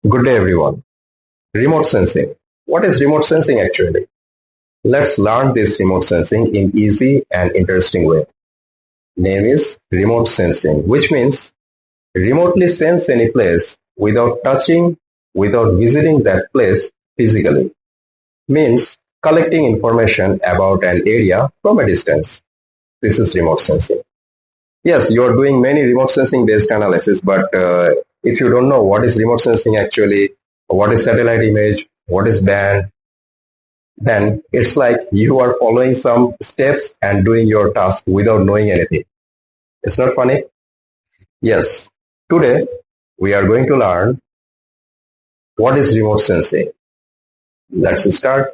Good day everyone. Remote sensing. What is remote sensing actually? Let's learn this remote sensing in easy and interesting way. Name is remote sensing, which means remotely sense any place without touching, without visiting that place physically. Means collecting information about an area from a distance. This is remote sensing. Yes, you are doing many remote sensing based analysis, but if you don't know what is remote sensing actually, what is satellite image, what is band, then it's like you are following some steps and doing your task without knowing anything. It's not funny? Yes. Today, we are going to learn what is remote sensing. Let's start.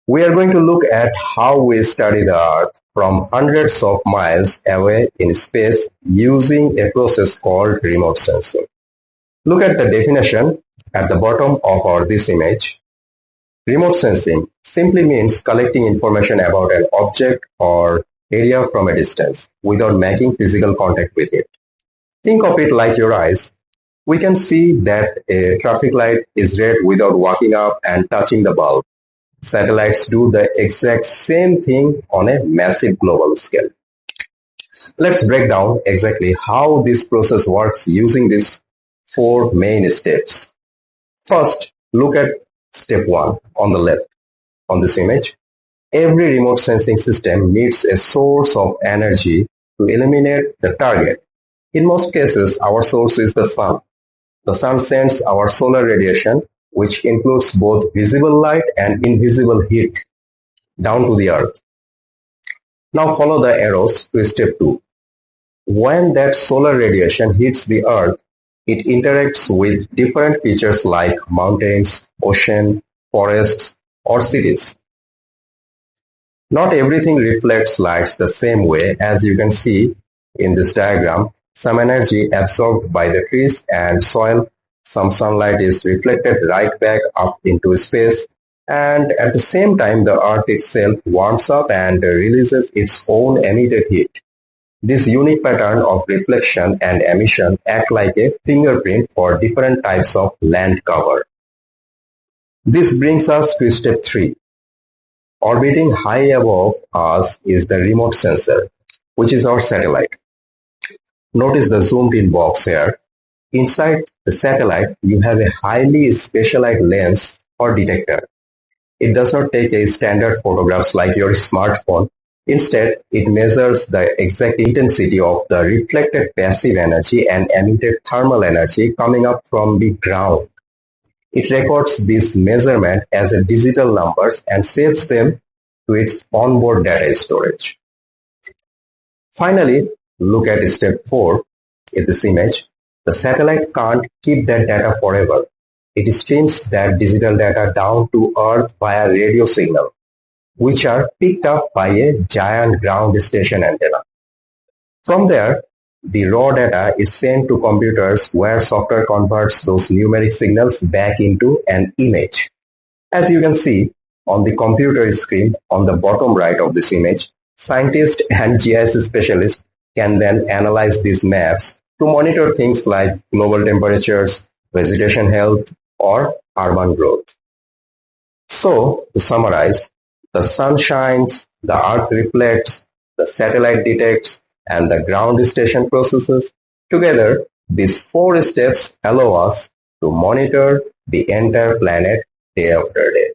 We are going to look at how we study the Earth from hundreds of miles away in space using a process called remote sensing. Look at the definition at the bottom of this image. Remote sensing simply means collecting information about an object or area from a distance without making physical contact with it. Think of it like your eyes. We can see that a traffic light is red without walking up and touching the bulb. Satellites do the exact same thing on a massive global scale. Let's break down exactly how this process works using these four main steps. First, look at step 1 on the left. On this image, every remote sensing system needs a source of energy to illuminate the target. In most cases, our source is the sun. The sun sends our solar radiation, which includes both visible light and invisible heat, down to the Earth. Now follow the arrows to step 2. When that solar radiation hits the Earth, it interacts with different features like mountains, ocean, forests, or cities. Not everything reflects lights the same way, as you can see in this diagram. Some energy absorbed by the trees and soil, some sunlight is reflected right back up into space, and at the same time the Earth itself warms up and releases its own emitted heat. This unique pattern of reflection and emission act like a fingerprint for different types of land cover. This brings us to step 3. Orbiting high above us is the remote sensor, which is our satellite. Notice the zoomed in box here. Inside the satellite, you have a highly specialized lens or detector. It does not take a standard photographs like your smartphone. Instead, it measures the exact intensity of the reflected passive energy and emitted thermal energy coming up from the ground. It records this measurement as a digital numbers and saves them to its onboard data storage. Finally, look at step 4 in this image. The satellite can't keep that data forever. It streams that digital data down to Earth via radio signal, which are picked up by a giant ground station antenna. From there, the raw data is sent to computers where software converts those numeric signals back into an image. As you can see on the computer screen on the bottom right of this image, scientists and GIS specialists can then analyze these maps to monitor things like global temperatures, vegetation health, or urban growth. So, to summarize, the sun shines, the Earth reflects, the satellite detects, and the ground station processes. Together, these 4 steps allow us to monitor the entire planet day after day.